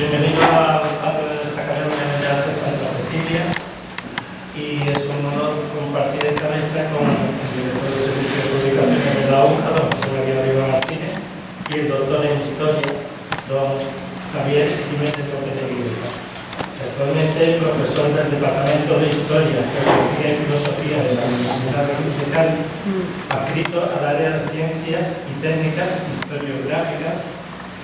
Bienvenido a esta Academia de Artes Santa Cecilia, y es un honor compartir esta mesa con el director de Servicio de Publicaciones de la UCA, don José María Oliva Martínez, y el doctor en Historia, don Javier Jiménez López de Guillermo. Actualmente profesor del Departamento de Historia, Geografía y Filosofía de la Universidad de Cádiz, adscrito al área de Ciencias y Técnicas Historiográficas,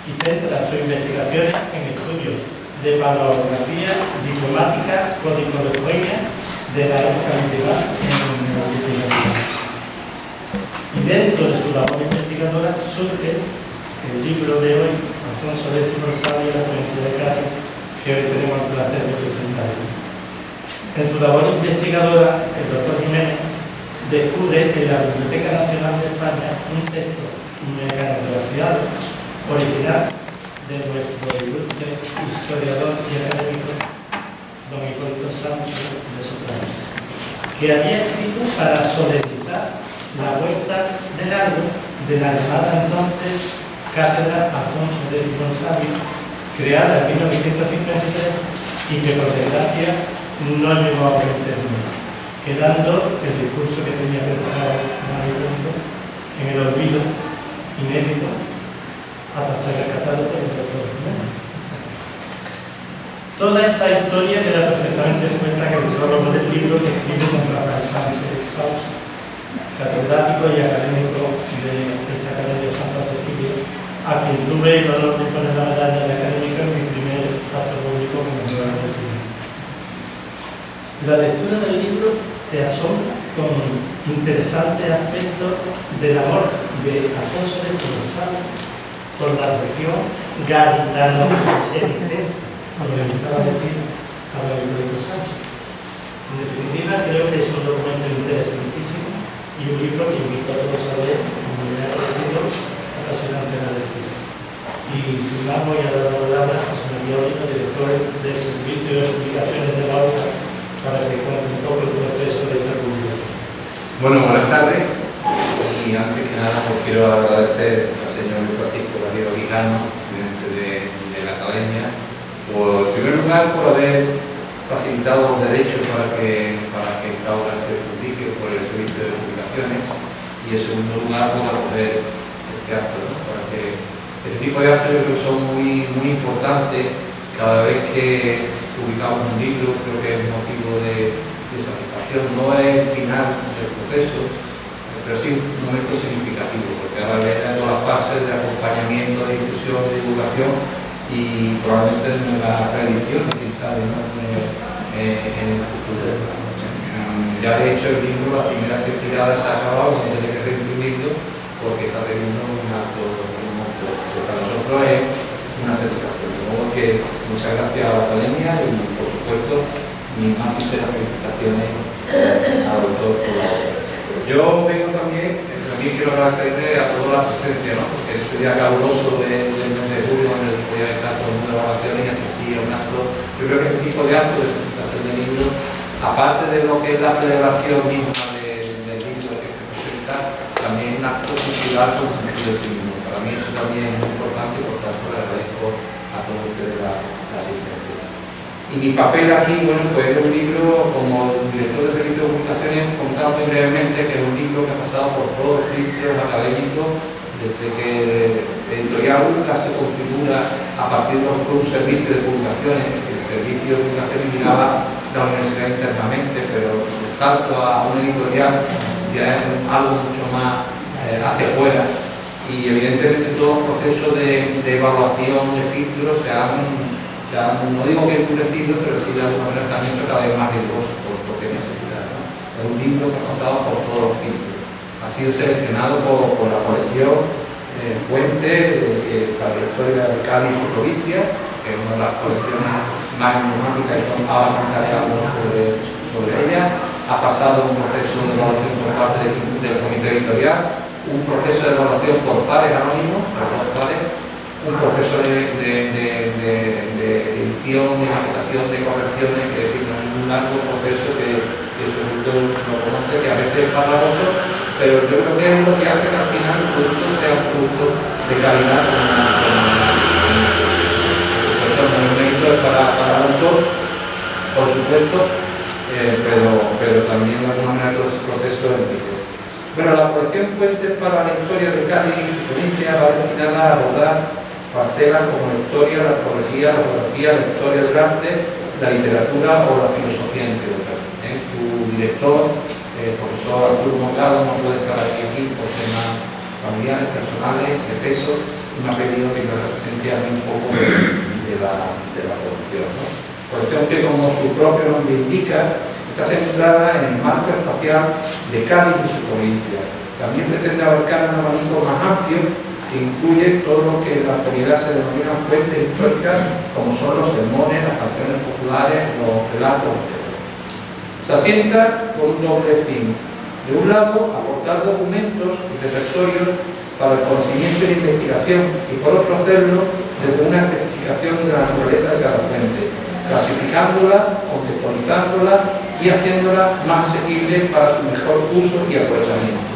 y centra sus investigaciones en estudios de paleografía, diplomática, codicología de la época medieval en la investigación. Y dentro de su labor investigadora surge el libro de hoy, Alfonso X el Sabio y la provincia de Cádiz, que hoy tenemos el placer de presentar. En su labor investigadora, el doctor Jiménez descubre en la Biblioteca Nacional de España un texto mecanografiado original de nuestro ilustre historiador y académico don Hipólito Sancho de Soprano, que había escrito para solemnizar la vuelta del año de la llamada entonces Cátedra Alfonso X el Sabio, creada en 1953 y que por desgracia no llegó a buen término, quedando el discurso que tenía preparado en el olvido inédito hasta ser rescatado por el doctor Jiménez. Toda esa historia queda perfectamente expuesta en el prólogo del libro que escribe don Rafael Sánchez Exausto, catedrático y académico de esta Academia de Santa Cecilia, a quien tuve el honor de poner la medalla de académico en mi primer acto público como nuevo presidente. La lectura del libro te asombra con interesantes aspectos del amor de Alfonso X el Sabio por la región gaditano-senicense, como le gustaba decir a don Hipólito Sancho. En definitiva, creo que es un documento interesantísimo y un libro que invito a todos a leer, como me ha parecido apasionante la lectura. Y sin más, voy a dar la palabra a José María Oliva, director del Servicio de Publicaciones de la UCA, para que cuente un poco el proceso de esta publicación. Bueno, buenas tardes. Y antes que nada, pues quiero agradecer al señor Francisco Garrido Guijano, presidente de la Academia, en primer lugar por haber facilitado los derechos para que esta obra se publique por el Servicio de Publicaciones, y en segundo lugar por acoger este acto, ¿no? Para que este tipo de actos yo creo que son muy importantes. Cada vez que publicamos un libro creo que es un motivo de satisfacción. No es el final del proceso, pero sí un momento significativo, porque ahora vienen las fases de acompañamiento, de difusión, de divulgación y probablemente de la reedición, quién sabe, ¿no? en el futuro. Ya de hecho el libro, la primera tirada se ha acabado, no tiene que reimprimirlo porque está teniendo un acto que para nosotros es una satisfacción. De modo que muchas gracias a la Academia y por supuesto mis más sinceras felicitaciones al autor por la obra. Yo vengo también quiero agradecerle a toda la presencia, ¿no? Porque este día caluroso del mes de julio, en el que podía estar todo el mundo de vacaciones y asistir a un acto, yo creo que este tipo de actos de presentación del libro, aparte de lo que es la celebración misma del libro que se presenta, también es un acto cultural con sentido de sí mismo. Para mí eso también es muy importante y por tanto le agradezco a todos ustedes la asistencia. Y mi papel aquí, bueno, pues es un libro, como director de Servicio de Publicaciones, contado muy brevemente, que es un libro que ha pasado por todos los filtros académicos, desde que Editorial UCA se configura a partir de lo que fue un servicio de publicaciones. El servicio de publicaciones miraba la universidad internamente, pero el salto a una editorial ya es algo mucho más hacia afuera. Y evidentemente todos los procesos de evaluación de filtros se han, no digo que endurecido, pero sí de alguna manera se han hecho cada vez más rigurosos por qué necesidad, ¿no? Es un libro que ha pasado por todos los filtros. Ha sido seleccionado por la colección Fuente para la historia de Cádiz y provincia, que es una de las colecciones más emblemáticas, y ahora contaré algo sobre ella. Ha pasado un proceso de evaluación por parte del comité editorial, un proceso de evaluación por pares anónimos, un proceso de edición, de maquetación, de correcciones, que es decir, un largo proceso que todo el mundo lo conoce, que a veces es farragoso, pero yo creo que es lo que hace que al final el producto sea un producto de calidad con una el mérito es para el autor, por supuesto, pero también de alguna manera todo ese proceso enriquece. Bueno, la colección Fuentes para la historia de Cádiz y su provincia va destinada a abordar parcelas como la historia, la arqueología, la geografía, la historia del arte, la literatura o la filosofía, entre otras. Su director, el profesor Arturo Mongado, no puede estar aquí por temas familiares, personales, de peso, y me ha pedido que yo represente a mí un poco de la colección, ¿no? Colección que, como su propio nombre indica, está centrada en el marco espacial de Cádiz y su provincia. También pretende abarcar un abanico más amplio que incluye todo lo que en la actualidad se denominan fuentes históricas, como son los sermones, las canciones populares, los relatos, etc. Se asienta con un doble fin. De un lado, aportar documentos y repertorios para el conocimiento y la investigación, y por otro hacerlo desde una especificación de la naturaleza de cada fuente, clasificándola, contextualizándola y haciéndola más asequible para su mejor uso y aprovechamiento.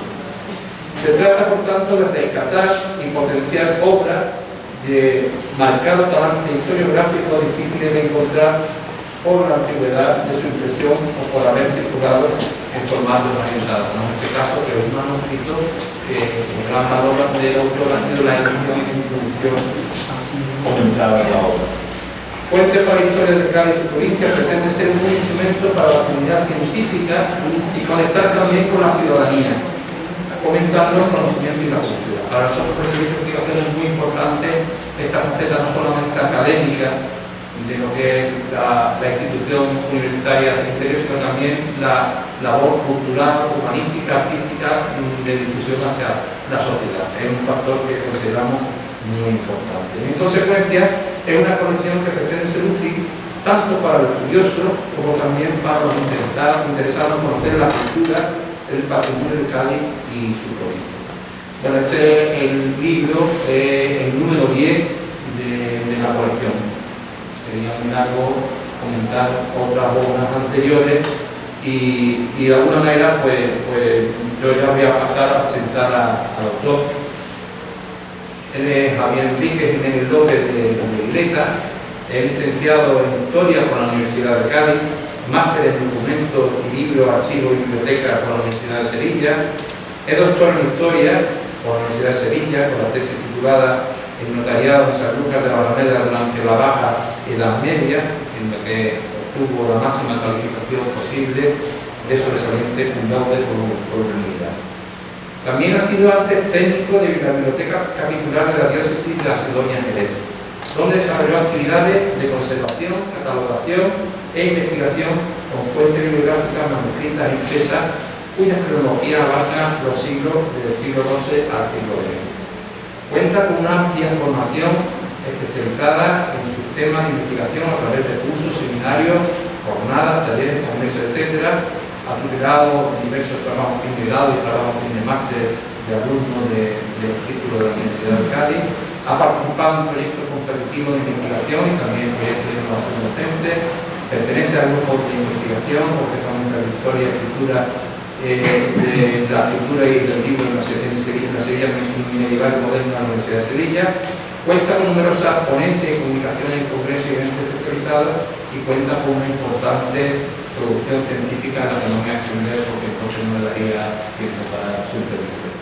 Se trata, por tanto, de rescatar y potenciar obras de marcado talante historiográfico difíciles de encontrar por la antigüedad de su impresión o por haber circulado en formatos orientados. En este caso, que es un manuscrito que el gran valor del autor ha sido la edición y introducción comentada de la obra. Fuentes para la historia de Cádiz y su provincia pretende ser un instrumento para la comunidad científica y conectar también con la ciudadanía, fomentando el conocimiento y la cultura. Para nosotros, el servicio de investigación es muy importante esta faceta no solamente académica de lo que es la institución universitaria de interior, sino también la labor cultural, humanística, artística, de difusión hacia la sociedad. Es un factor que consideramos muy importante. En consecuencia, es una colección que pretende ser útil tanto para el estudioso como también para los interesados en conocer la cultura, el patrimonio de Cádiz y su provincia. Bueno, este es el libro, el número 10 de la colección. Sería muy largo comentar otras obras anteriores y de alguna manera pues yo ya voy a pasar a presentar al autor. Él es Javier Enrique Jiménez López de Igleta, es licenciado en Historia por la Universidad de Cádiz, máster en Documentos y Libros, Archivos y Bibliotecas por la Universidad de Sevilla, es doctor en Historia por la Universidad de Sevilla, con la tesis titulada El notariado de San Lucas de la Alameda durante la Baja Edad Media, en la que obtuvo la máxima calificación posible de sobresaliente cum laude por unanimidad. También ha sido antes técnico de la Biblioteca Capitular de la Diócesis de la Sedonia-Jerez, donde desarrolló actividades de conservación, catalogación e investigación con fuentes bibliográficas manuscritas e impresas, cuya cronología abarca los siglos del siglo XII al siglo XX. Cuenta con una amplia formación especializada en sus temas de investigación a través de cursos, seminarios, jornadas, talleres, congresos, etc. Ha tutelado diversos trabajos fin de grado y trabajos fin de máster de alumnos del título de la Universidad de Cádiz. Ha participado en proyectos competitivos de investigación y también proyectos de innovación docente. Pertenece al grupo de investigación, concretamente a la historia y escritura de la escritura y del libro en la Sevilla medieval y moderna de la Universidad de Sevilla. Cuenta con numerosas ponencias y comunicaciones en congresos y eventos especializados y cuenta con una importante producción científica en la que no me voy a extender porque entonces no me daría tiempo para su intervención.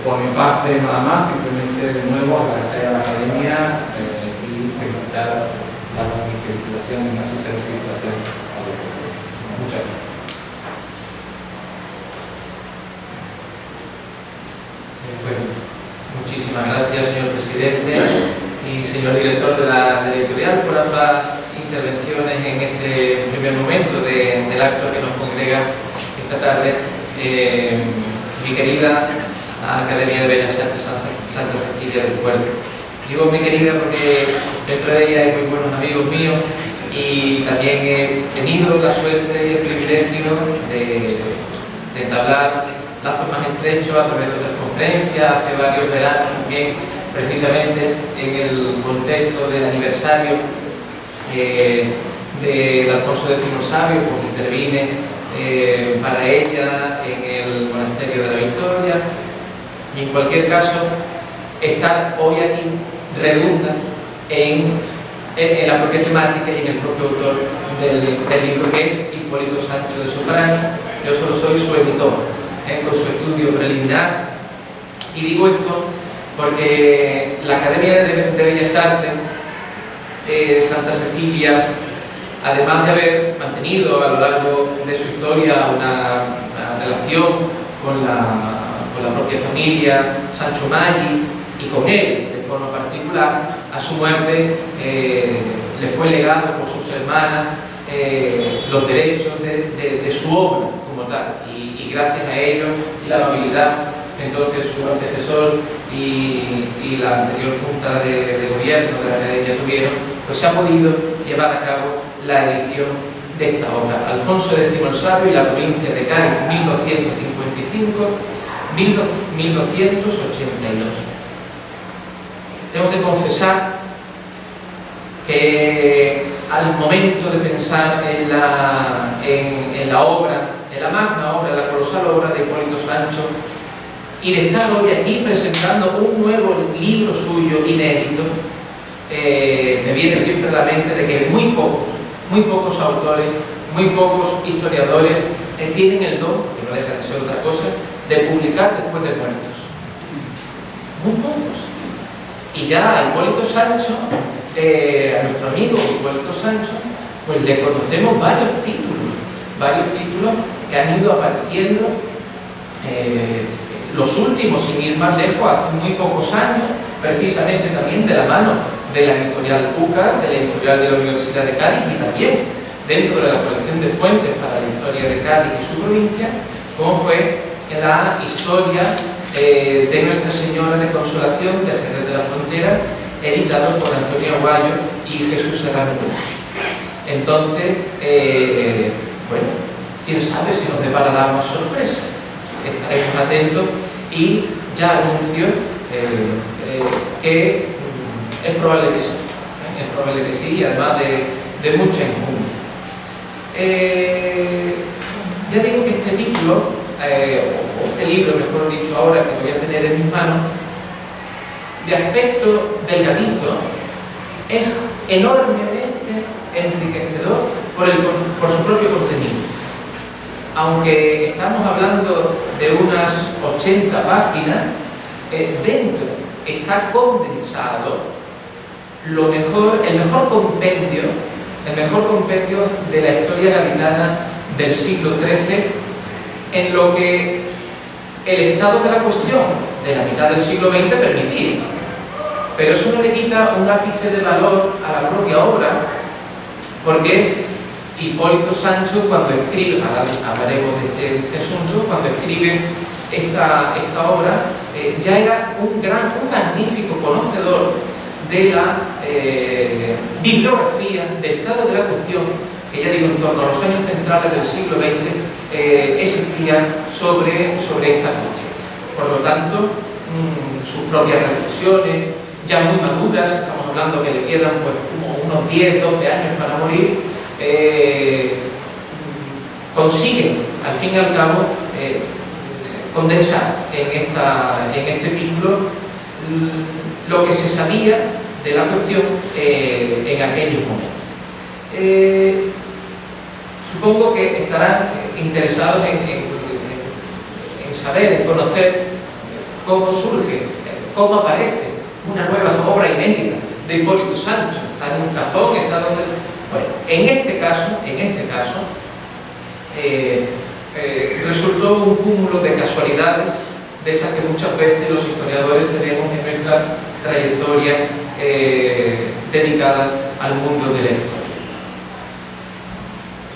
Por mi parte, nada más, simplemente de nuevo agradecer a la Academia y felicitar mi felicitación y una sincera felicitación a los profesores. Muchas gracias. Bueno, muchísimas gracias, señor presidente y señor director de la editorial, por ambas intervenciones en este primer momento del acto que nos congrega esta tarde. Mi querida Academia de Bellas Artes Santa Cecilia del Puerto. Digo mi querida porque dentro de ella hay muy buenos amigos míos y también he tenido la suerte y el privilegio de entablar lazos más estrechos a través de otras conferencias, hace varios veranos también, precisamente en el contexto del aniversario de Alfonso X Sabio, porque intervine para ella en el Monasterio de la Victoria. Y en cualquier caso, estar hoy aquí redunda en en la propia temática y en el propio autor del libro, que es Hipólito Sancho de Sofrano. Yo solo soy su editor, con su estudio preliminar. Y digo esto porque la Academia de Bellas Artes Santa Cecilia, además de haber mantenido a lo largo de su historia una relación con la propia familia Sancho Maggi y con él de forma particular, a su muerte le fue legado por sus hermanas los derechos de su obra como tal, y gracias a ellos y la amabilidad, entonces su antecesor y la anterior Junta de Gobierno de la que ella tuvieron, pues se ha podido llevar a cabo la edición de esta obra. Alfonso X el Sabio y la provincia de Cádiz, 1255-1282. Tengo que confesar que al momento de pensar en la obra, en la magna obra, la colosal obra de Hipólito Sancho, y de estar hoy aquí presentando un nuevo libro suyo inédito, me viene siempre a la mente de que muy pocos autores, muy pocos historiadores tienen el don, que no deja de ser otra cosa, de publicar después de muertos. Muy pocos. Y ya a Hipólito Sancho, a nuestro amigo Hipólito Sancho, pues le conocemos varios títulos que han ido apareciendo, los últimos, sin ir más lejos, hace muy pocos años, precisamente también de la mano de la editorial UCA, de la editorial de la Universidad de Cádiz, y también dentro de la colección de fuentes para la historia de Cádiz y su provincia, como fue la historia de Nuestra Señora de Consolación de Jerez de la Frontera, editado por Antonio Aguayo y Jesús Serrano. Entonces, bueno, quién sabe si nos deparará más sorpresa. Estaremos atentos y ya anuncio que es probable que sí, y además de mucha enjundia. Ya digo que este título, o este libro, mejor dicho ahora, que lo voy a tener en mis manos, de aspecto delgadito, es enormemente enriquecedor por su propio contenido. Aunque estamos hablando de unas 80 páginas, dentro está condensado el mejor compendio de la historia gaditana del siglo XIII, en lo que el estado de la cuestión de la mitad del siglo XX permitía. Pero eso no le quita un ápice de valor a la propia obra, porque Hipólito Sancho, cuando escribe, hablaremos de este asunto, cuando escribe esta obra, ya era un magnífico conocedor de la bibliografía, del estado de la cuestión, que ya digo, en torno a los años centrales del siglo XX, existía sobre esta cuestión. Por lo tanto, sus propias reflexiones, ya muy maduras, estamos hablando que le quedan pues como unos 10, 12 años para morir, consiguen, al fin y al cabo, condensar en este título lo que se sabía de la cuestión en aquellos momentos. Supongo que estarán interesados en saber, en conocer cómo surge, cómo aparece una nueva obra inédita de Hipólito Sancho. Está en un cajón, está donde... Bueno, en este caso, resultó un cúmulo de casualidades, de esas que muchas veces los historiadores tenemos en nuestra trayectoria dedicada al mundo de la historia.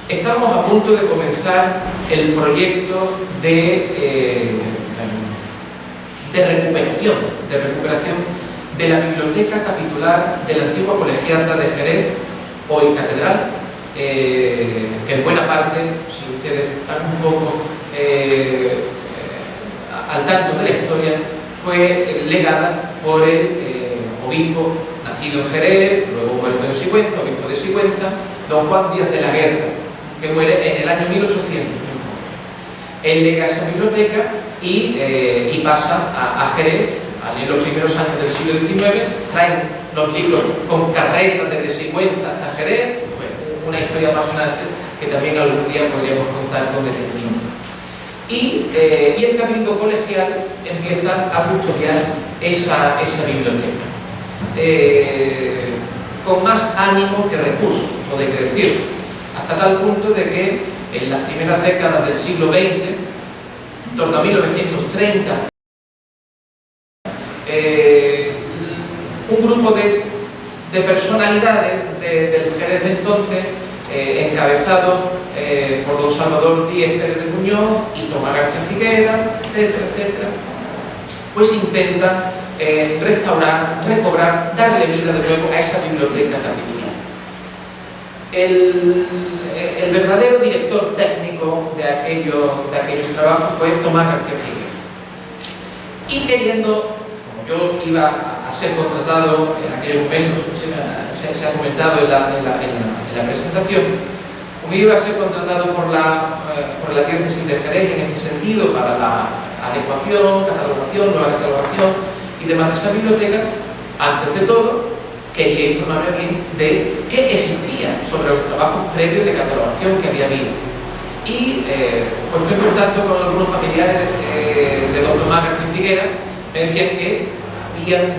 Estamos a punto de comenzar el proyecto de recuperación de la biblioteca capitular de la antigua colegiata de Jerez, hoy catedral, que en buena parte, si ustedes están un poco al tanto de la historia, fue legada por el obispo nacido en Jerez, luego muerto en Sigüenza, obispo de Sigüenza, don Juan Díaz de la Guerra, que muere en el año 1800. Él lega esa biblioteca y pasa a Jerez. En los primeros años del siglo XIX traen los libros con carretas desde Sigüenza hasta Jerez, pues, una historia apasionante que también algún día podríamos contar con detenimiento. Y el Cabildo Colegial empieza a custodiar esa biblioteca, con más ánimo que recursos, todo hay que decir, hasta tal punto de que en las primeras décadas del siglo XX, en torno a 1930, un grupo de personalidades del Jerez de entonces, encabezado por don Salvador Díez Pérez de Muñoz y Tomás García Figuera, etcétera, etcétera, pues intenta restaurar, recobrar, darle vida de nuevo a esa biblioteca capitular. El verdadero director técnico de aquellos trabajos fue Tomás García Figuera. Y queriendo, como yo iba a ser contratado en aquel momento, se ha comentado en la presentación, como iba a ser contratado por la diócesis de Jerez en este sentido para la adecuación, catalogación, nueva catalogación y demás de esa biblioteca, antes de todo quería informarme bien de qué existía sobre los trabajos previos de catalogación que había habido. Y pues estoy en contacto con algunos familiares de don Tomás García Figuera, me decían que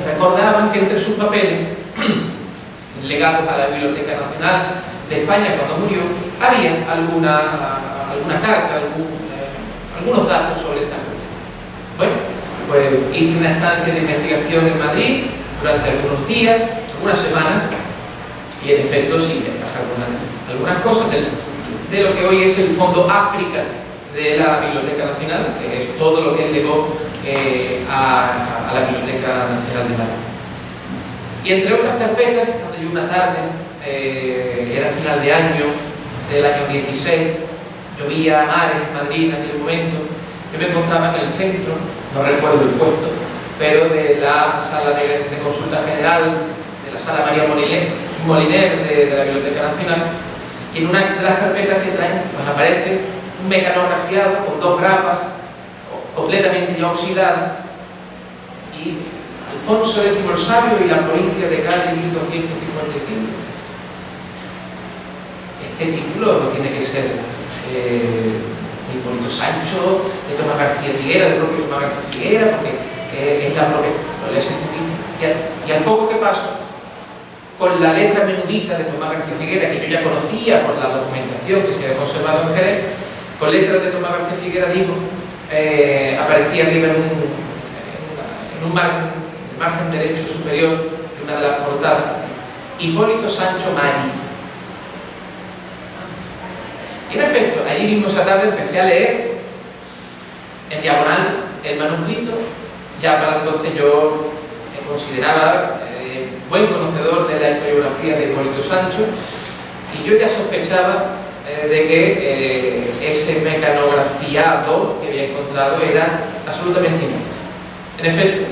recordaban que entre sus papeles legados a la Biblioteca Nacional de España cuando murió, había alguna carta, algunos datos sobre esta cuestión. Bueno, pues hice una estancia de investigación en Madrid durante algunos días, algunas semanas, y en efecto sí, me traje algunas cosas de lo que hoy es el Fondo África de la Biblioteca Nacional, que es todo lo que él legó a la Biblioteca Nacional de Madrid. Y entre otras carpetas, estando yo una tarde, era final de año, del año 16, llovía a mares en Madrid en aquel momento, yo me encontraba en el centro, no recuerdo el puesto, pero de la sala de consulta general, de la sala María Moliner de la Biblioteca Nacional, y en una de las carpetas que traen pues aparece un mecanografiado con 2 grapas completamente ya oxidadas, y Alfonso X el Sabio y la provincia de Cádiz 1255. Este título no tiene que ser de Hipólito Sancho, de Tomás García Figuera, del propio Tomás García Figuera, porque es la propia, lo lees un poquito. Y al poco que paso, con la letra menudita de Tomás García Figuera, que yo ya conocía por la documentación que se había conservado en Jerez, con letras de Tomás García Figuera, digo, aparecía arriba en un margen derecho superior de una de las portadas, Hipólito Sancho Maggi. Y en efecto, allí mismo esa tarde empecé a leer en diagonal el manuscrito. Ya para entonces yo me consideraba buen conocedor de la historiografía de Hipólito Sancho, y yo ya sospechaba de que ese mecanografiado que había encontrado era absolutamente inútil. En efecto,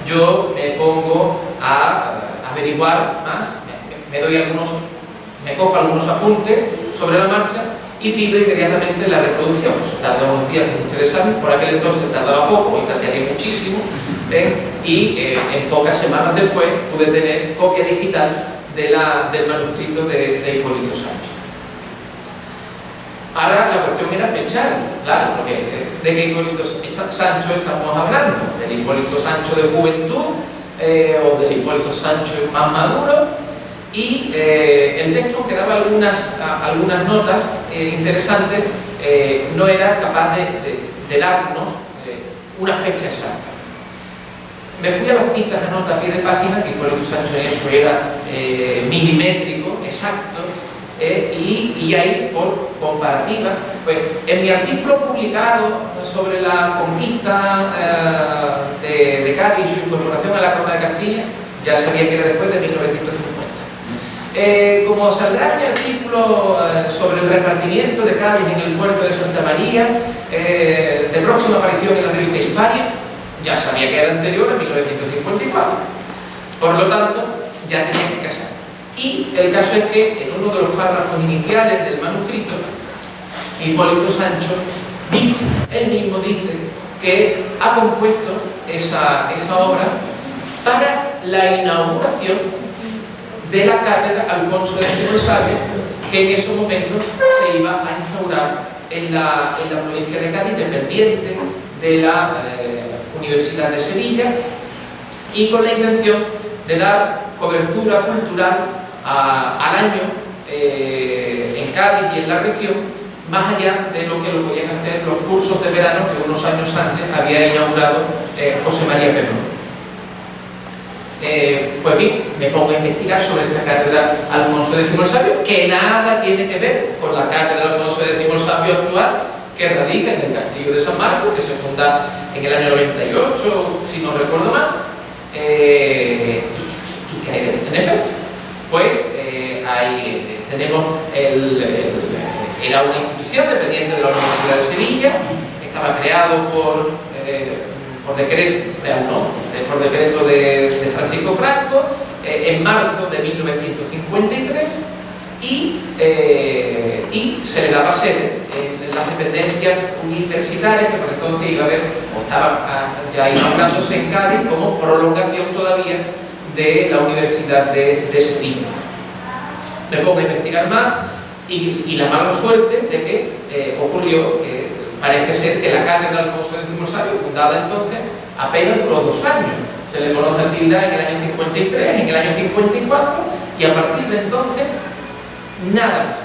yo me pongo a averiguar más, me cojo algunos apuntes sobre la marcha y pido inmediatamente la reproducción. Eso tarda unos días, como ustedes saben, por aquel entonces tardaba poco, hoy tardaría muchísimo, y en pocas semanas después pude tener copia digital del manuscrito de Hipólito Sancho. Ahora la cuestión era fechar, claro, porque ¿de qué Hipólito Sancho estamos hablando? ¿Del Hipólito Sancho de juventud o del Hipólito Sancho más maduro? Y el texto, que daba algunas notas interesantes, no era capaz de darnos una fecha exacta. Me fui a las citas de nota a pie de página, que Hipólito Sancho en eso era milimétrico, exacto, y ahí, por comparativa, pues en mi artículo publicado sobre la conquista de Cádiz y su incorporación a la Corona de Castilla, ya sabía que era después de 1950. Como saldrá mi artículo sobre el repartimiento de Cádiz en el puerto de Santa María, de próxima aparición en la revista Hispania, ya sabía que era anterior a 1954. Por lo tanto, ya tenía que casar. Y el caso es que en uno de los párrafos iniciales del manuscrito, Hipólito Sancho él mismo dice que ha compuesto esa obra para la inauguración de la cátedra Alfonso X el Sabio, que en esos momentos se iba a instaurar en la provincia de Cádiz, dependiente de la Universidad de Sevilla, y con la intención de dar cobertura cultural al año en Cádiz y en la región, más allá de lo que lo podían hacer los cursos de verano que unos años antes había inaugurado José María Pemón. Pues bien, me pongo a investigar sobre esta cátedra Alfonso X el Sabio, que nada tiene que ver con la cátedra Alfonso X el Sabio actual, que radica en el Castillo de San Marcos, que se funda en el año 98, si no recuerdo mal, y que en efecto, pues tenemos era una institución dependiente de la Universidad de Sevilla, estaba creado por decreto de Francisco Franco en marzo de 1953 y se le daba sede en las dependencias universitarias que por entonces iba a haber, o estaba ya inaugurándose en Cádiz como prolongación todavía de la Universidad de Sevilla. Me pongo a investigar más y la mala suerte de que ocurrió que parece ser que la cátedra Alfonso X Sabio, fundada entonces, apenas duró 2 años. Se le conoce actividad en el año 53, en el año 54, y a partir de entonces, nada más.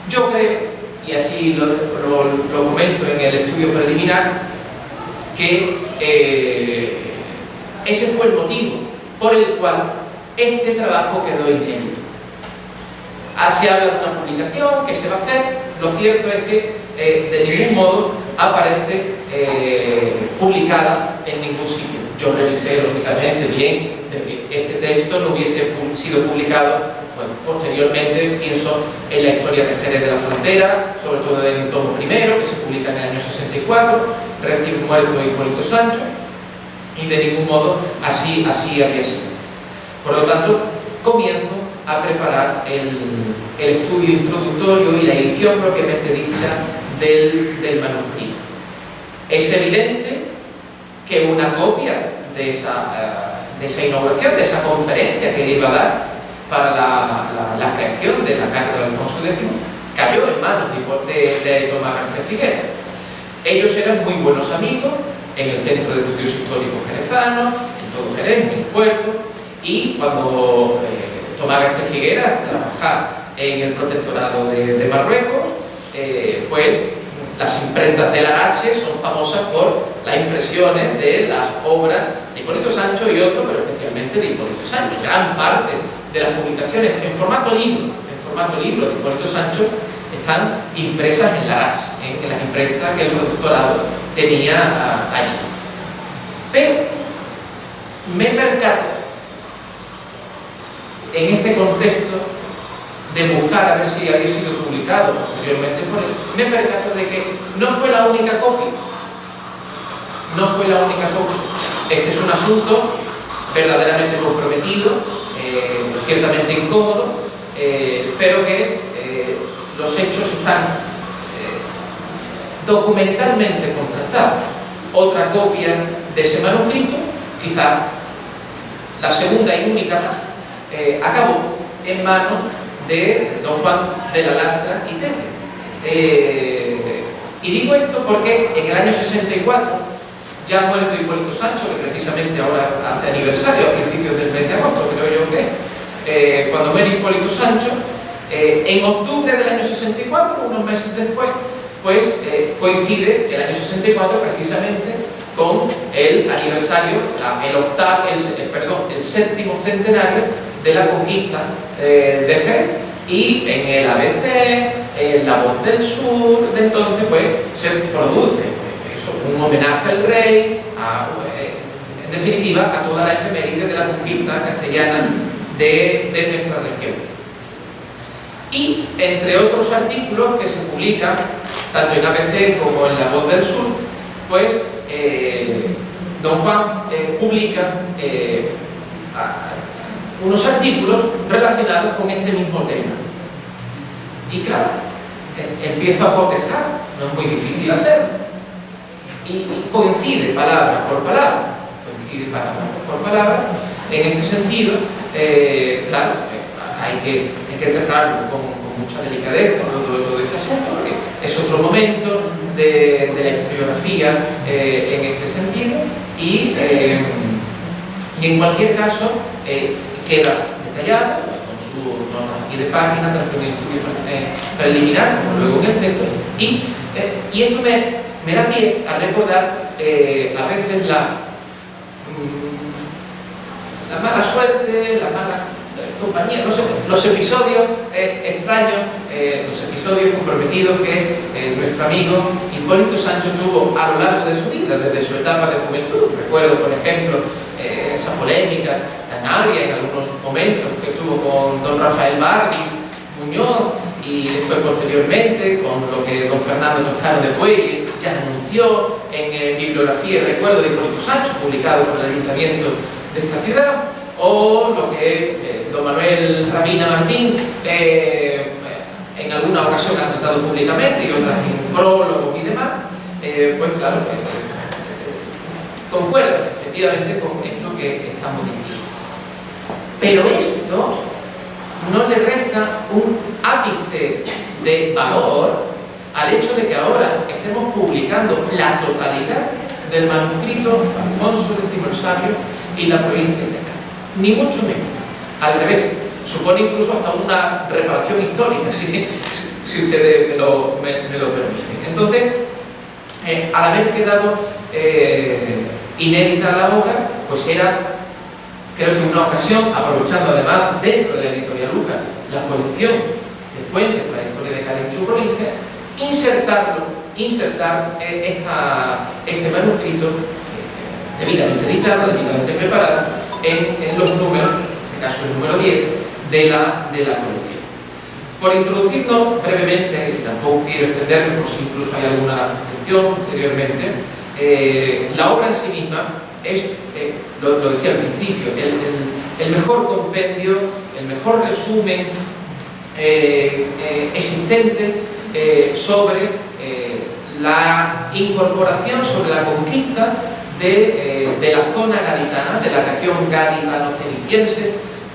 Yo creo, y así lo comento en el estudio preliminar, que ese fue el motivo por el cual este trabajo quedó inédito. Se habla de una publicación que se va a hacer, lo cierto es que de ningún modo aparece publicada en ningún sitio. Yo revisé lógicamente bien de que este texto no hubiese sido publicado. Bueno, posteriormente pienso en la historia de Jerez de la Frontera, sobre todo en el tomo primero, que se publica en el año 64, recién muerto Hipólito Sancho, y de ningún modo así había sido. Por lo tanto, comienzo a preparar el estudio introductorio y la edición propiamente dicha del manuscrito. Es evidente que una copia de esa inauguración, de esa conferencia que iba a dar para la creación de la cátedra de Alfonso X, cayó en manos de Tomás García Figuera. Ellos eran muy buenos amigos en el Centro de Estudios Históricos Jerezanos, en todo Jerez, en el puerto, y cuando Tomás García Figuera trabajaba en el protectorado de Marruecos, pues las imprentas del Arache son famosas por las impresiones de las obras de Hipólito Sancho y otros, pero especialmente de Hipólito Sancho. Gran parte de las publicaciones en formato libro de Hipólito Sancho están impresas en la Arache, en las imprentas que el protectorado tenía allí. Pero me percato en este contexto de buscar a ver si había sido publicado posteriormente por él, me percato de que no fue la única copia. No fue la única copia. Este es un asunto verdaderamente comprometido, ciertamente incómodo, pero que los hechos están documentalmente contrastados. Otra copia de ese manuscrito, quizá la segunda y única más, acabó en manos de don Juan de la Lastra y Telle. Y digo esto porque en el año 64, ya muerto Hipólito Sancho, que precisamente ahora hace aniversario a principios del mes de agosto, creo yo que cuando muere Hipólito Sancho, en octubre del año 64, unos meses después, pues coincide el año 64 precisamente con el aniversario, el séptimo centenario de la conquista de Jerez, y en el ABC, en La Voz del Sur de entonces, pues se produce un homenaje al rey, en definitiva a toda la efeméride de la conquista castellana de nuestra región. Y entre otros artículos que se publican tanto en ABC como en La Voz del Sur, pues don Juan publica unos artículos relacionados con este mismo tema. Y claro, empiezo a cotejar, no es muy difícil hacerlo, y coincide palabra por palabra, en este sentido, claro, hay que tratarlo con mucha delicadeza todo este asunto, porque es otro momento de la historiografía en este sentido, y en cualquier caso queda detallado con sus notas aquí de página, tanto en el estudio preliminar como luego en el texto, y esto me da pie a recordar a veces la mala suerte, la mala compañía, los episodios extraños, los episodios comprometidos que nuestro amigo Hipólito Sancho tuvo a lo largo de su vida, desde su etapa de juventud. Recuerdo, por ejemplo, esa polémica tan agria en algunos momentos que tuvo con don Rafael Barguis Muñoz, y después posteriormente con lo que don Fernando Toscano de Puelle ya anunció en Bibliografía y Recuerdo de Hipólito Sancho, publicado por el Ayuntamiento de esta ciudad, o lo que don Manuel Rabina Martín en alguna ocasión ha tratado públicamente y otras en prólogos y demás, pues claro, concuerda efectivamente con esto que estamos diciendo. Pero esto no le resta un ápice de valor al hecho de que ahora estemos publicando la totalidad del manuscrito Alfonso X el Sabio y la provincia de Cádiz. Ni mucho menos. Al revés, supone incluso hasta una reparación histórica, si ustedes me lo permiten. Entonces, al haber quedado inédita la obra, pues era, creo que una ocasión, aprovechando además dentro de la editorial Lucas la colección de fuentes para la historia de Cádiz en su provincia, insertar este manuscrito debidamente editado, debidamente preparado en los números, en este caso el número 10 de la colección. Por introducirnos brevemente, y tampoco quiero extenderme por si incluso hay alguna cuestión posteriormente, la obra en sí misma es, lo decía al principio, el mejor compendio, el mejor resumen existente sobre la incorporación, sobre la conquista de la zona gaditana, de la región gaditano-ceniciense,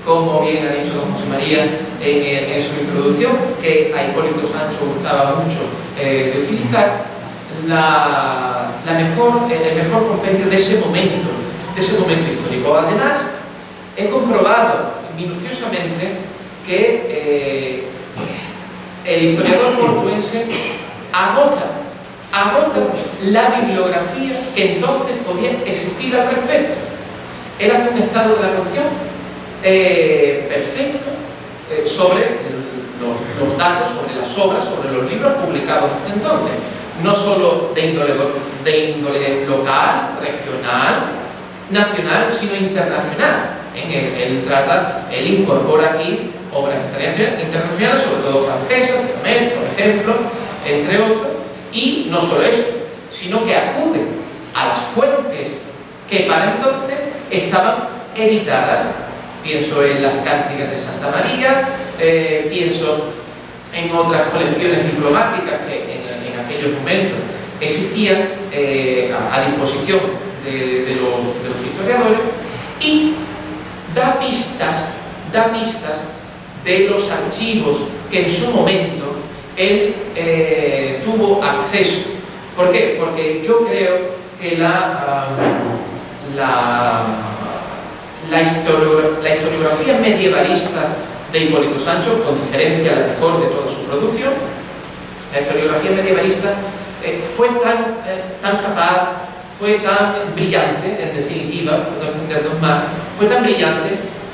como bien ha dicho don José María en su introducción, que a Hipólito Sancho gustaba mucho de utilizar, el mejor compendio de ese momento histórico. Además, he comprobado minuciosamente que el historiador portuense agota la bibliografía que entonces podía existir al respecto. Él hace un estado de la cuestión perfecto sobre los datos, sobre las obras, sobre los libros publicados hasta entonces, no solo de índole local, regional, nacional, sino internacional. Él incorpora aquí obras internacionales, sobre todo francesas, por ejemplo, entre otros, y no solo eso, sino que acude a las fuentes que para entonces estaban editadas. Pienso en las Cánticas de Santa María, pienso en otras colecciones diplomáticas que en aquellos momentos existían a disposición de los historiadores, y da pistas de los archivos que en su momento él tuvo acceso. ¿Por qué? Porque yo creo que la historiografía medievalista de Hipólito Sancho, con diferencia a la mejor de toda su producción, la historiografía medievalista fue tan capaz, fue tan brillante, en definitiva, no extendernos más, fue tan brillante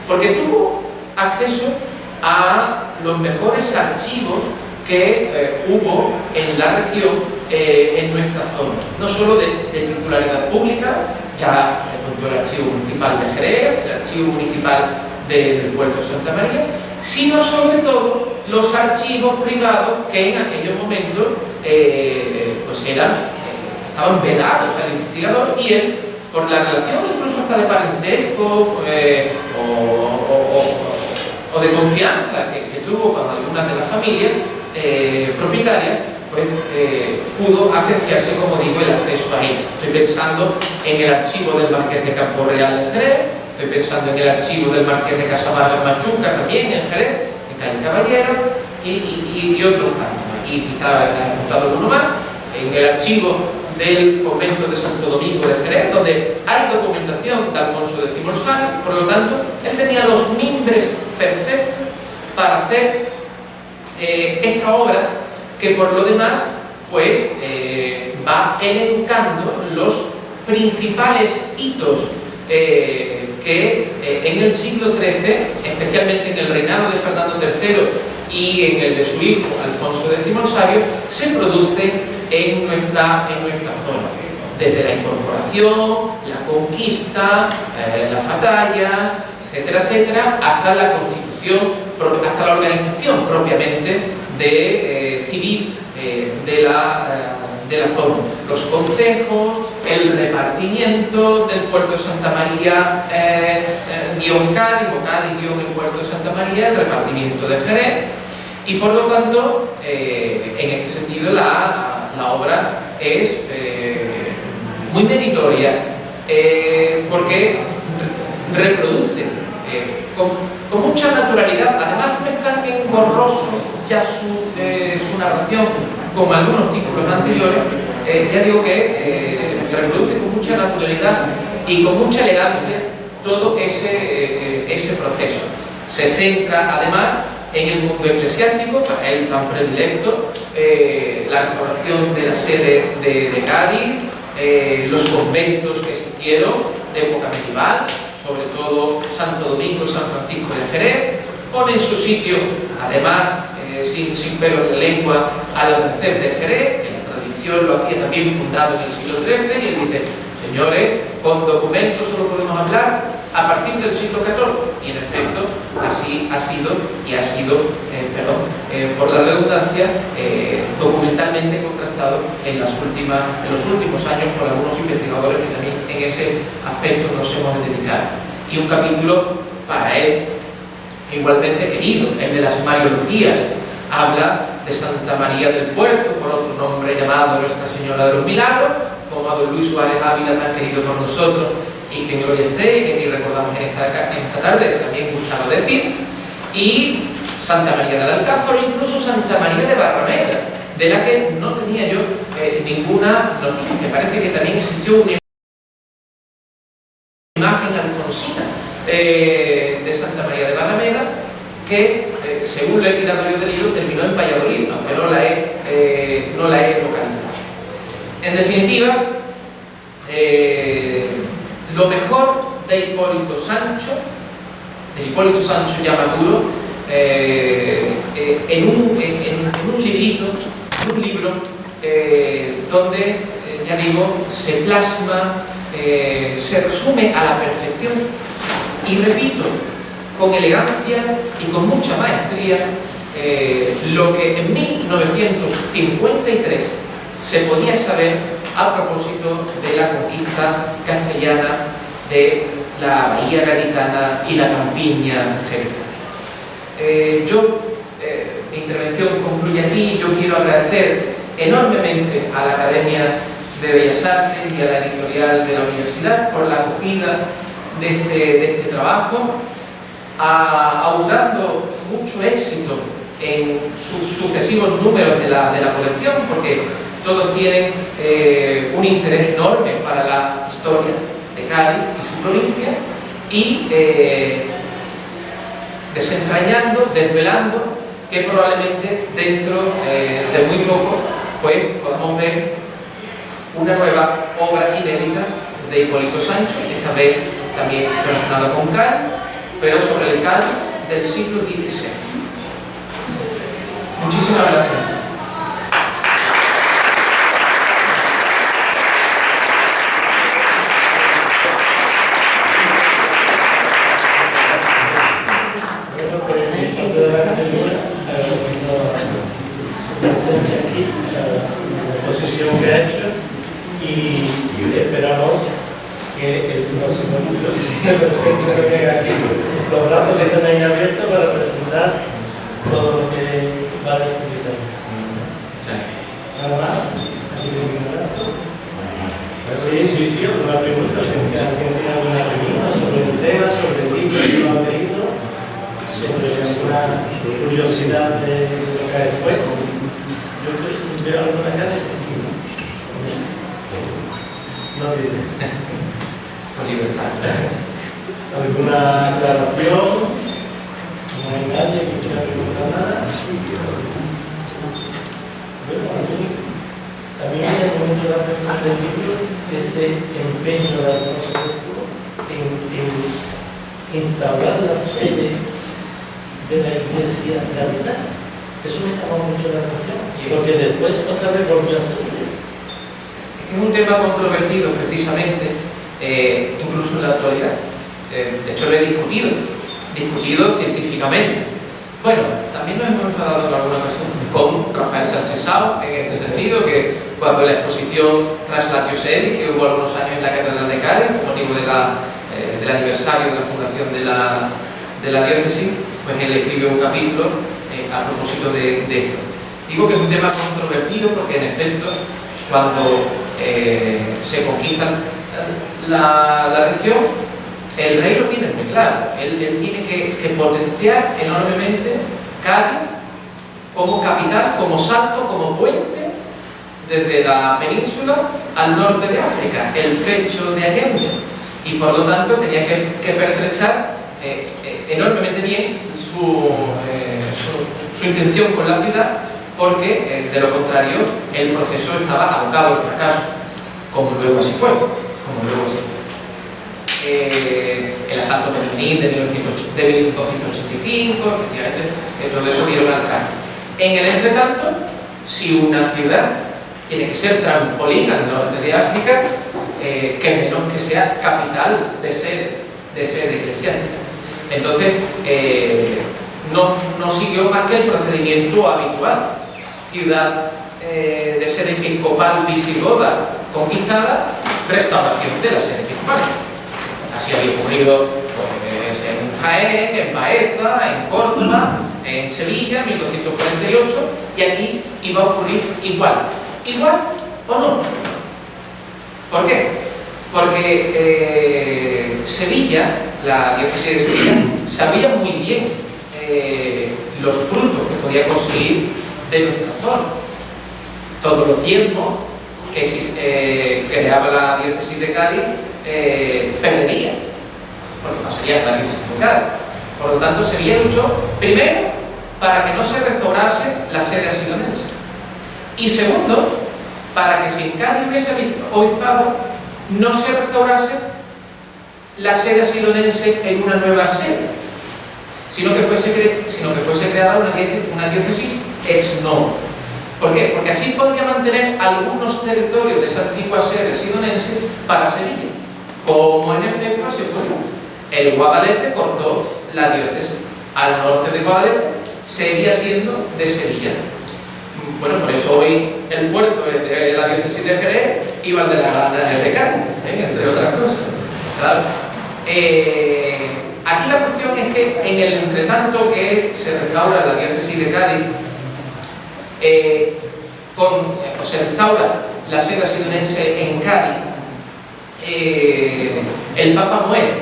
porque tuvo acceso a los mejores archivos que hubo en la región, en nuestra zona, no solo de titularidad pública. Ya se contó el Archivo Municipal de Jerez, el Archivo Municipal del Puerto de Santa María, sino sobre todo los archivos privados que en aquellos momentos pues estaban vedados al investigador, y él, por la relación incluso hasta de parentesco o de confianza que tuvo con algunas de las familias propietarias, pues pudo agenciarse, como digo, el acceso a él. Estoy pensando en el archivo del Marqués de Campo Real de Jerez, estoy pensando en el archivo del Marqués de Casamarga en Machuca, también en Jerez, en Calle Caballero, y otros tantos. Y quizá he encontrado alguno más, en el archivo del convento de Santo Domingo de Jerez, donde hay documentación de Alfonso X el Sabio. Por lo tanto, él tenía los mimbres perfectos para hacer esta obra, que por lo demás pues va elencando los principales hitos que en el siglo XIII, especialmente en el reinado de Fernando III y en el de su hijo Alfonso X el Sabio, se produce en nuestra zona, desde la incorporación, la conquista, las batallas, etcétera, etcétera, hasta la constitución, hasta la organización propiamente civil de la zona, los concejos, el repartimiento del puerto de Santa María guión Cádiz o Cádiz guión el puerto de Santa María, el repartimiento de Jerez, y por lo tanto en este sentido la obra es muy meritoria porque reproduce con mucha naturalidad, además no es tan engorroso ya su narración como algunos títulos anteriores, ya digo que reproduce con mucha naturalidad y con mucha elegancia todo ese proceso. Se centra además en el mundo eclesiástico, para él tan predilecto, la restauración de la sede de Cádiz, los conventos que existieron de época medieval, sobre todo Santo Domingo y San Francisco de Jerez, pone en su sitio, además, sin pelo en la lengua, a la Merced de Jerez, que la tradición lo hacía también fundado en el siglo XIII, y él dice, señores, con documentos solo podemos hablar a partir del siglo XIV, y en efecto, así ha sido, por la redundancia, documentalmente contrastado en los últimos años por algunos investigadores que también en ese aspecto nos hemos dedicado. Y un capítulo para él igualmente querido, el de las Mariologías, habla de Santa María del Puerto, por otro nombre llamado Nuestra Señora de los Milagros, como a don Luis Suárez Ávila, tan querido por nosotros, y que en gloria esté, y que aquí recordamos en esta tarde, también gustaba decir, y Santa María del Alcázar, incluso Santa María de Barrameda, de la que no tenía yo ninguna noticia. Parece que también existió una imagen alfonsina de Santa María de Barrameda, que según lo he tirado yo del libro, terminó en Valladolid, aunque no la he localizado. En definitiva, lo mejor de Hipólito Sancho ya maduro, en un libro donde, ya digo, se plasma, se resume a la perfección y, repito, con elegancia y con mucha maestría, lo que en 1953 se podía saber a propósito de la conquista castellana de la Bahía Gaditana y la Campiña jerezana. Mi intervención concluye aquí. Yo quiero agradecer enormemente a la Academia de Bellas Artes y a la editorial de la universidad por la acogida de este trabajo, augurando mucho éxito en sus sucesivos números de la colección, porque todos tienen un interés enorme para la historia de Cádiz y su provincia, y desentrañando, desvelando que probablemente dentro de muy poco pues podamos ver una nueva obra inédita de Hipólito Sancho, esta vez también relacionada con Cádiz, pero sobre el Cádiz del siglo XVI. Muchísimas gracias. Que ha hecho, y esperamos que el próximo libro que se presente aquí, los brazos que tenéis abiertos para presentar todo lo que va a explicar. Nada más. Sí, una pregunta. Si alguien tiene alguna pregunta sobre el tema, curiosidad de lo que hay fuego. Yo veo alguna casa, sí. No tiene. Con libertad. ¿Alguna aclaración? No hay nadie que quiera preguntar nada. Bueno, también me llamó mucho la atención del libro ese empeño de Alfonso X en instaurar la sede de la Iglesia gaditana. Eso me llamó mucho la atención, porque después otra vez volvió a Sevilla. Es un tema controvertido precisamente, incluso en la actualidad. De hecho lo he discutido científicamente. Bueno, también nos hemos enfadado en alguna ocasión con Rafael Sánchez Sao, en este sentido, que cuando la exposición Translatio Sedi, que hubo algunos años en la Catedral de Cádiz, con motivo del aniversario de la fundación de la diócesis, pues él escribió un capítulo a propósito de esto. Digo que es un tema controvertido porque en efecto, cuando se conquista la región, el rey lo tiene muy claro. Él tiene que potenciar enormemente Cádiz como capital, como salto, como puente desde la península al norte de África, el pecho de Allende, y por lo tanto tenía que pertrechar enormemente bien su intención con la ciudad, porque de lo contrario el proceso estaba abocado al fracaso, como luego así fue. El asalto Medellín de 1285, efectivamente, todo eso dieron al traje. En el entretanto, si una ciudad tiene que ser trampolín al norte de África, que menos que sea capital de sede eclesiástica. Entonces, no siguió más que el procedimiento habitual. Ciudad de sede episcopal visigoda conquistada, restauración de la sede episcopal. Así había ocurrido pues, en Jaén, en Baeza, en Córdoba, en Sevilla, en 1248, y aquí iba a ocurrir igual. ¿Igual o no? ¿Por qué? Porque Sevilla, la diócesis de Sevilla, sabía muy bien los frutos que podía conseguir de nuestra zona. Todos los diezmos que creaba la diócesis de Cádiz perdería, porque pasaría la diócesis de Cádiz. Por lo tanto, Sevilla luchó primero para que no se restaurase la sede asidonense, y segundo, para que si en Cádiz hubiese obispado, no se restaurase la sede asidonense en una nueva sede, sino que fuese creada una diócesis ex novo. ¿Por qué? Porque así podría mantener algunos territorios de esa antigua sede asidonense para Sevilla, como en efecto así ocurrió. El Guadalete cortó la diócesis al norte de Guadalete, seguía siendo de Sevilla. Bueno, por eso hoy el puerto de la diócesis de Jerez iba al de la Granja de Cádiz, entre otras cosas. Claro. Aquí la cuestión es que en el entretanto que se restaura la diócesis de Cádiz, se restaura la sede asidonense en Cádiz, el Papa muere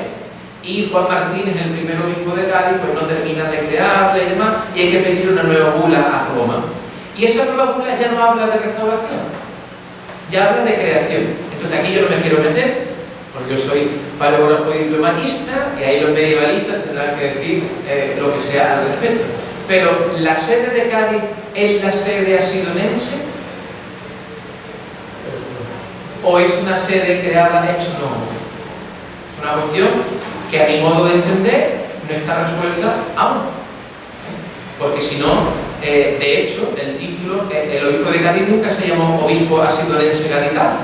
y Juan Martínez, el primer obispo de Cádiz, pues no termina de crearla y demás, y hay que pedir una nueva bula a Roma. Y esa nueva bula ya no habla de restauración, ya habla de creación. Entonces aquí yo no me quiero meter, porque yo soy paleógrafo y diplomatista, y ahí los medievalistas tendrán que decir lo que sea al respecto. Pero la sede de Cádiz es la sede asidonense, o es una sede creada ex novo. Es una cuestión que a mi modo de entender no está resuelta aún, porque si no, de hecho, el título, el obispo de Cádiz nunca se llamó obispo asidonense gaditano,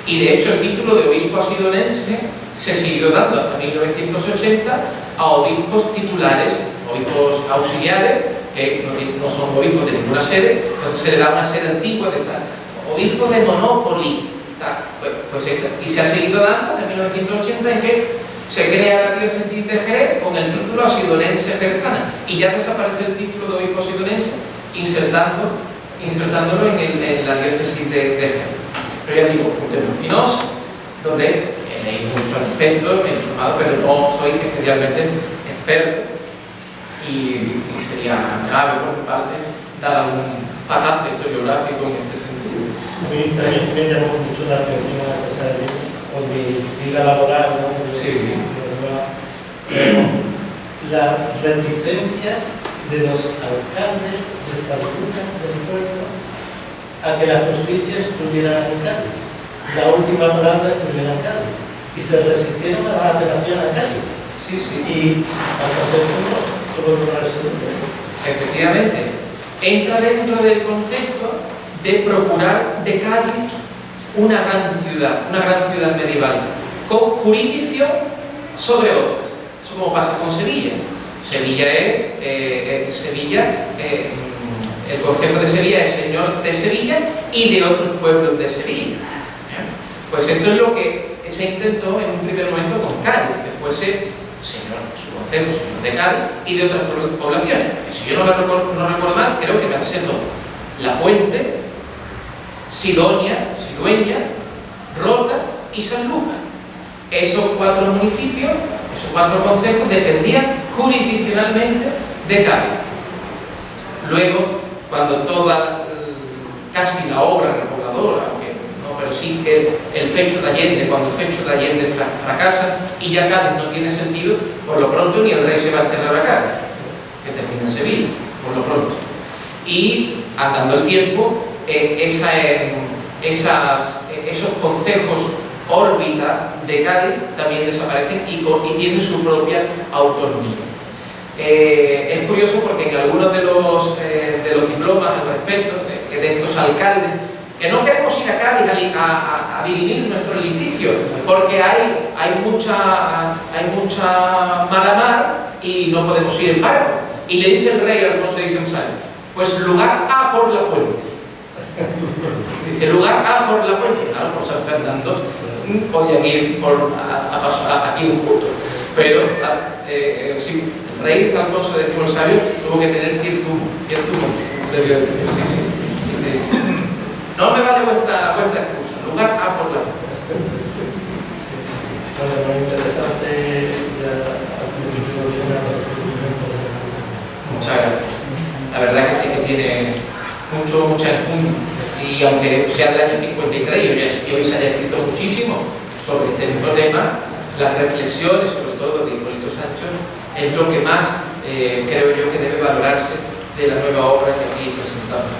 y de hecho el título de obispo asidonense se siguió dando hasta 1980 a obispos titulares, obispos auxiliares, que no son obispos de ninguna sede. Entonces se le da una sede antigua de tal, obispo de Monópoli, tal, pues esta. Y se ha seguido dando hasta 1980 en que se crea la diócesis de Jerez con el título asidonense jerezana, y ya desaparece el título de obispo asidonense, insertándolo en la diócesis de Jerez. Pero ya digo, un tema espinoso, donde he leído muchos aspectos, me he informado, pero no soy especialmente experto. y sería grave por mi parte dar algún patazo historiográfico en este sentido. A mí también me llamó mucho la atención la cosa de con mi vida laboral, ¿no? Sí. Las reticencias de los alcaldes de Sanlúcar del pueblo a que la justicia estuviera en Cádiz. La última palabra estuviera en Cádiz. Y se resistieron a la apelación a Cádiz. Sí, sí. Y hasta ese punto solo lo resolvieron. Efectivamente, entra dentro del contexto de procurar de Cádiz una gran ciudad medieval, con jurisdicción sobre otras. Eso como pasa con Sevilla. El concejo de Sevilla es señor de Sevilla y de otros pueblos de Sevilla. Pues esto es lo que se intentó en un primer momento con Cádiz, que fuese su concejo, señor de Cádiz y de otras poblaciones. Que si yo no recuerdo mal, creo que van a ser dos: La Puente, Sidonia, Rota y Sanlúcar. Esos 4 municipios, esos 4 concejos dependían jurisdiccionalmente de Cádiz. Luego, cuando casi la obra repobladora, aunque no, pero sí que el fecho de Allende, cuando el fecho de Allende fracasa y ya Cádiz no tiene sentido, por lo pronto ni el rey se va a enterrar a Cádiz, que termina en Sevilla, por lo pronto. Y andando el tiempo, esos concejos órbita de Cádiz también desaparecen y tienen su propia autonomía. Es curioso porque en algunos de los diplomas al respecto, de estos alcaldes, que no queremos ir a Cádiz a dirimir nuestro litigio, porque hay mucha mala mar y no podemos ir en barco. Y le dice el rey Alfonso X, pues lugar A por la Puente. Dice, lugar A por la Puente. Claro, por San Fernando podían ir aquí juntos, pero sí, el rey Alfonso X el Sabio tuvo que tener cierto no me vale vuestra excusa, lugar A por la Puente. Bueno, muy interesante, al principio de Muchas gracias. La verdad que sí que tiene mucha y aunque sea del año 53 y hoy se haya escrito muchísimo sobre este mismo tema, las reflexiones, sobre todo de Hipólito Sancho, es lo que más creo yo que debe valorarse de la nueva obra que aquí presentamos.